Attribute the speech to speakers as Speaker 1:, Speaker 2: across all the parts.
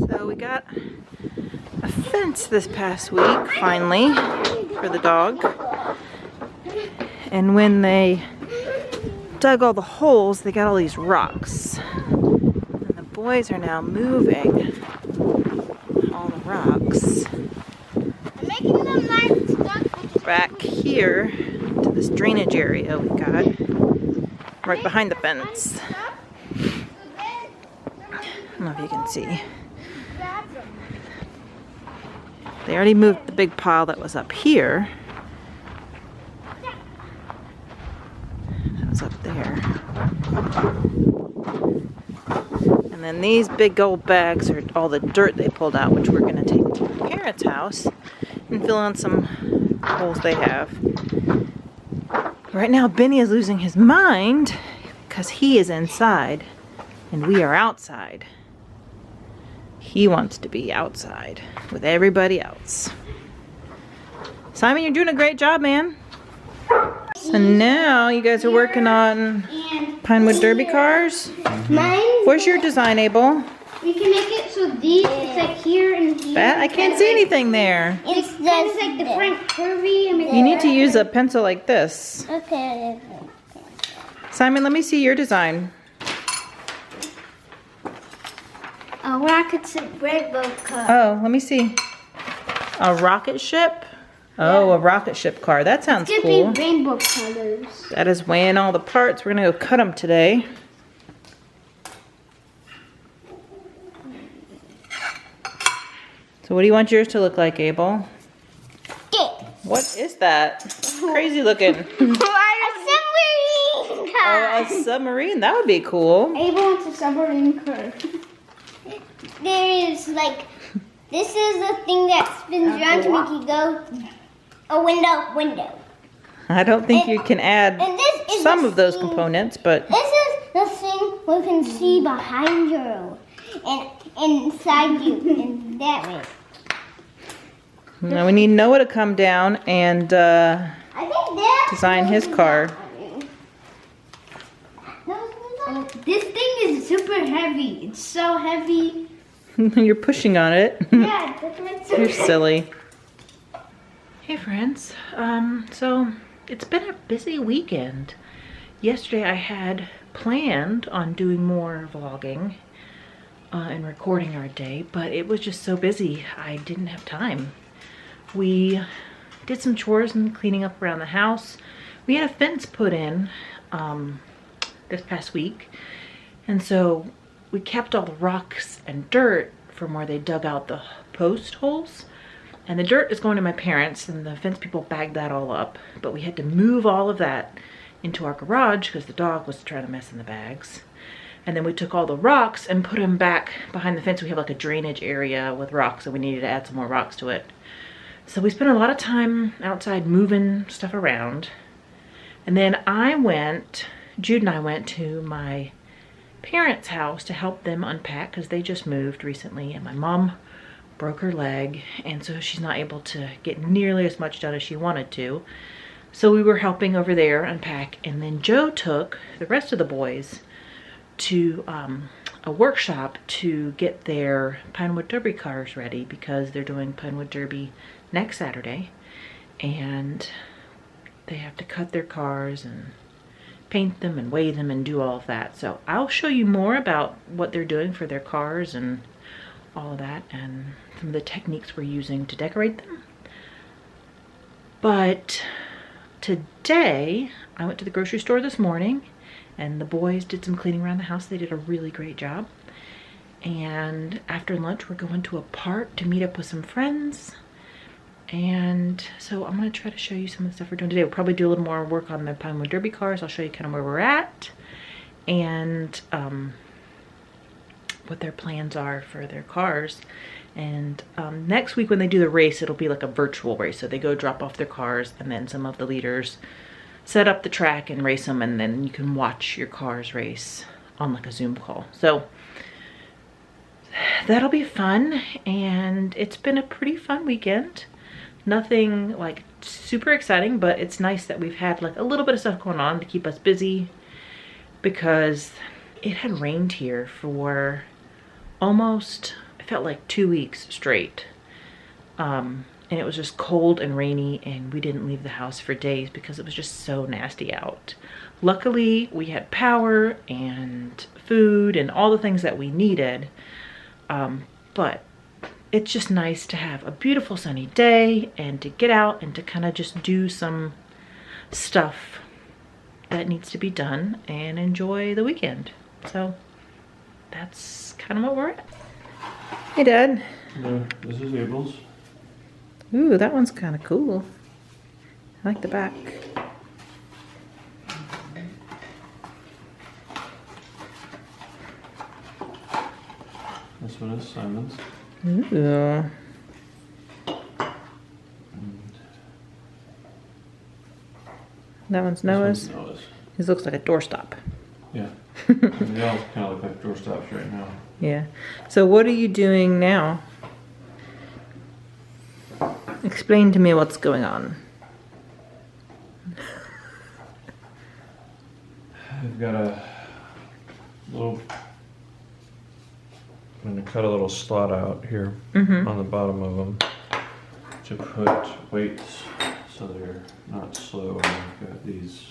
Speaker 1: So we got a fence this past week, finally, for the dog. And when they dug all the holes, they got all these rocks. And the boys are now moving all the rocks back here to this drainage area we got right behind the fence. I don't know if you can see. They already moved the big pile that was up here. That was up there. And then these big old bags are all the dirt they pulled out, which we're going to take to my parents' house and fill in some holes they have. Right now, Benny is losing his mind because he is inside and we are outside. He wants to be outside with everybody else. Simon, you're doing a great job, man. So now you guys are working on Pinewood Derby Cars. Where's your design, Abel?
Speaker 2: We can make it so it's like here and here.
Speaker 1: I can't see anything there.
Speaker 2: It's just like the front curvy.
Speaker 1: You need to use a pencil like this.
Speaker 2: Okay.
Speaker 1: Simon, let me see your design.
Speaker 2: A rocket ship rainbow car.
Speaker 1: Oh, let me see. A rocket ship? Oh, a rocket ship car. That sounds cool.
Speaker 2: It's gonna be rainbow colors.
Speaker 1: That is weighing all the parts. We're gonna go cut them today. So what do you want yours to look like, Abel? What is that? Crazy looking.
Speaker 2: A submarine car.
Speaker 1: Oh, a submarine. That would be cool.
Speaker 2: Abel wants a submarine car. There is like, this is the thing that spins around to make you go a window.
Speaker 1: I don't think you can add some of those components, but
Speaker 2: this is the thing we can see behind you and inside you in that way.
Speaker 1: now we need Noah to come down and
Speaker 2: I think
Speaker 1: design his car.
Speaker 2: This thing is super heavy. It's so heavy.
Speaker 1: You're pushing on it.
Speaker 2: Yeah, that's why it's so
Speaker 1: You're silly. Hey friends, so it's been a busy weekend. Yesterday I had planned on doing more vlogging and recording our day, but it was just so busy I didn't have time. We did some chores and cleaning up around the house. We had a fence put in this past week, and so we kept all the rocks and dirt from where they dug out the post holes. And the dirt is going to my parents, and the fence people bagged that all up. But we had to move all of that into our garage because the dog was trying to mess in the bags. And then we took all the rocks and put them back behind the fence. We have like a drainage area with rocks, and we needed to add some more rocks to it. So we spent a lot of time outside moving stuff around. And then Jude and I went to my parents' house to help them unpack because they just moved recently, and my mom broke her leg, and so she's not able to get nearly as much done as she wanted to. So we were helping over there unpack, and then Joe took the rest of the boys to a workshop to get their Pinewood Derby cars ready because they're doing Pinewood Derby next Saturday, and they have to cut their cars and paint them and weigh them and do all of that. So I'll show you more about what they're doing for their cars and all of that, and some of the techniques we're using to decorate them. But today I went to the grocery store this morning, and the boys did some cleaning around the house. They did a really great job. And after lunch we're going to a park to meet up with some friends. And so I'm going to try to show you some of the stuff we're doing today. We'll probably do a little more work on the Pinewood Derby cars. I'll show you kind of where we're at and what their plans are for their cars. And next week when they do the race, it'll be like a virtual race. So they go drop off their cars, and then some of the leaders set up the track and race them, and then you can watch your cars race on like a Zoom call. So that'll be fun, and it's been a pretty fun weekend. Nothing like super exciting, but it's nice that we've had like a little bit of stuff going on to keep us busy, because it had rained here for almost, I felt like 2 weeks straight. And it was just cold and rainy, and we didn't leave the house for days because it was just so nasty out. Luckily, we had power and food and all the things that we needed. But it's just nice to have a beautiful sunny day and to get out and to kind of just do some stuff that needs to be done and enjoy the weekend. So that's kind of what we're at. Hey, Dad.
Speaker 3: This is Abel's.
Speaker 1: Ooh, that one's kind of cool. I like the back.
Speaker 3: This one is Simon's.
Speaker 1: Ooh. That one's Noah's.
Speaker 3: Noah's.
Speaker 1: This looks like a doorstop.
Speaker 3: Yeah. They all kind of look like doorstops right now.
Speaker 1: Yeah. So what are you doing now? Explain to me what's going on.
Speaker 3: I've got a little. I'm going to cut a little slot out here on the bottom of them to put weights so they're not slow. And I've got these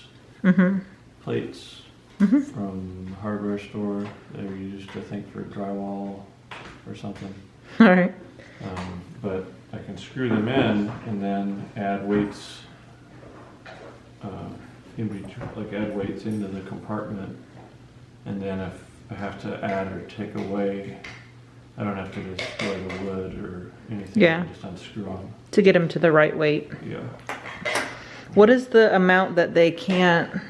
Speaker 3: plates from the hardware store. They're used, I think, for drywall or something.
Speaker 1: All right.
Speaker 3: But I can screw them in and then add weights in between, like add weights into the compartment. And then if I have to add or take away, I don't have to destroy the wood or anything.
Speaker 1: Yeah.
Speaker 3: I just unscrew them.
Speaker 1: To get them to the right weight.
Speaker 3: Yeah.
Speaker 1: What is the amount that they can't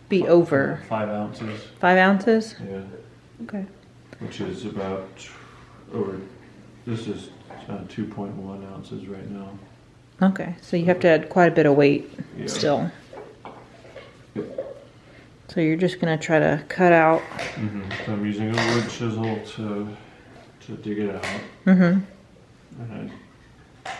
Speaker 1: be over?
Speaker 3: 5 ounces.
Speaker 1: 5 ounces?
Speaker 3: Yeah.
Speaker 1: Okay.
Speaker 3: Which is about, or this is 2.1 ounces right now.
Speaker 1: Okay. So you have to add quite a bit of weight still. So you're just going to try to cut out.
Speaker 3: So I'm using a wood chisel to dig it out. And I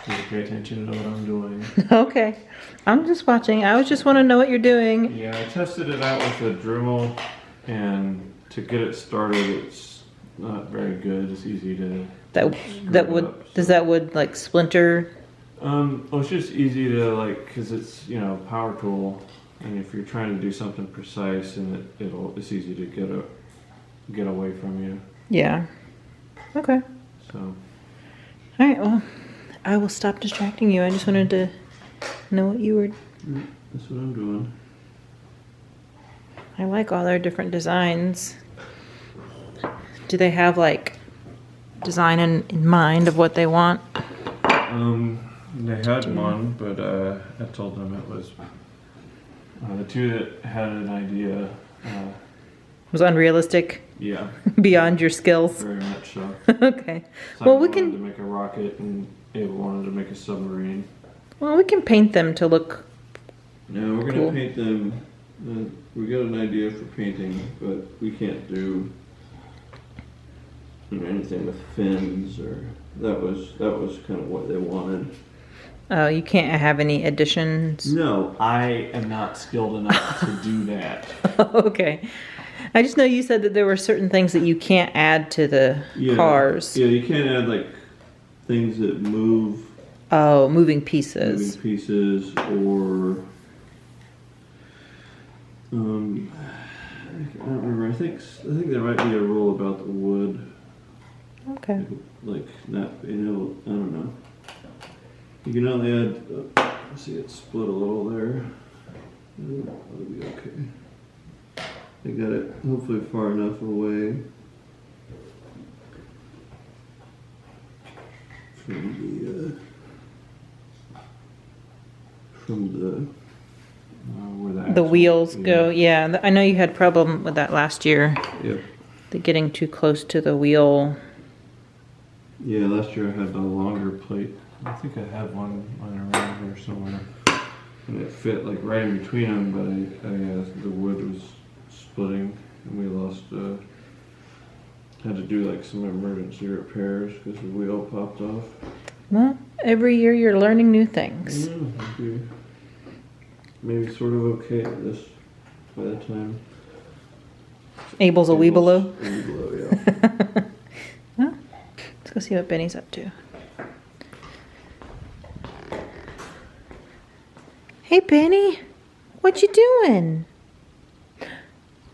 Speaker 3: need to pay attention to what I'm doing.
Speaker 1: Okay. I'm just watching. I just want to know what you're doing.
Speaker 3: Yeah, I tested it out with a Dremel, and to get it started, it's not very good. It's easy to
Speaker 1: That would does that would like splinter?
Speaker 3: Well, it's just easy to because it's power tool, and if you're trying to do something precise, and it's easy to get away from you.
Speaker 1: Yeah. Okay.
Speaker 3: So.
Speaker 1: All right. Well, I will stop distracting you. I just wanted to know what you were.
Speaker 3: That's what I'm doing.
Speaker 1: I like all their different designs. Do they have like design in mind of what they want?
Speaker 3: They had one, but I told them it was the two that had an idea.
Speaker 1: Was unrealistic.
Speaker 3: Yeah.
Speaker 1: Beyond your skills.
Speaker 3: Very much so.
Speaker 1: Okay.
Speaker 3: So
Speaker 1: Well,
Speaker 3: I
Speaker 1: we
Speaker 3: wanted
Speaker 1: can.
Speaker 3: to make a rocket, and Ava wanted to make a submarine.
Speaker 1: Well, we can paint them to look.
Speaker 3: No, we're gonna
Speaker 1: Cool.
Speaker 3: paint them. We got an idea for painting, but we can't do anything with fins, or that was kind of what they wanted.
Speaker 1: Oh, you can't have any additions.
Speaker 3: No, I am not skilled enough to do that.
Speaker 1: Okay. I just know you said that there were certain things that you can't add to the cars.
Speaker 3: Yeah, you can't add things that move.
Speaker 1: Oh, moving pieces.
Speaker 3: Moving pieces, or I don't remember. I think there might be a rule about the wood.
Speaker 1: Okay.
Speaker 3: Not, I don't know. You can only add. See, it's split a little there. That'll be okay. I got it hopefully far enough away from the where
Speaker 1: The wheels go. Yeah, I know you had problem with that last year.
Speaker 3: Yep.
Speaker 1: The getting too close to the wheel.
Speaker 3: Yeah, last year I had a longer plate. I think I had one lying around here somewhere, and it fit right in between them. But the wood was splitting, and we lost. Had to do some emergency repairs because the wheel popped off.
Speaker 1: Well, every year you're learning new things.
Speaker 3: Yeah, I'll be maybe sort of okay at this by the time.
Speaker 1: Abel's a wee below.
Speaker 3: Yeah.
Speaker 1: Well, it's go see what Benny's up to. Hey Benny, what you doing?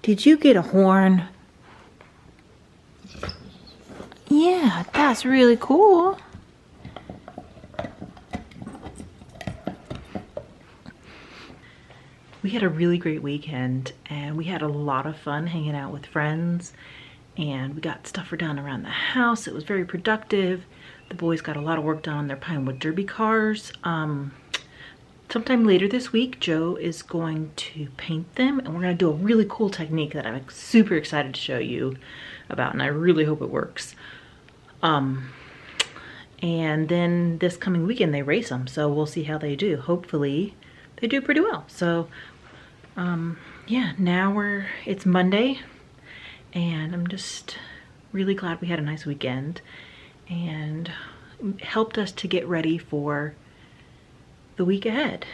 Speaker 1: Did you get a horn? Yeah, that's really cool. We had a really great weekend and we had a lot of fun hanging out with friends, and we got stuff done around the house. It was very productive. The boys got a lot of work done on their Pinewood Derby cars. Sometime later this week, Joe is going to paint them, and we're gonna do a really cool technique that I'm super excited to show you about, and I really hope it works. And then this coming weekend they race them, so we'll see how they do. Hopefully they do pretty well. So yeah, now it's Monday, and I'm just really glad we had a nice weekend and helped us to get ready for the week ahead.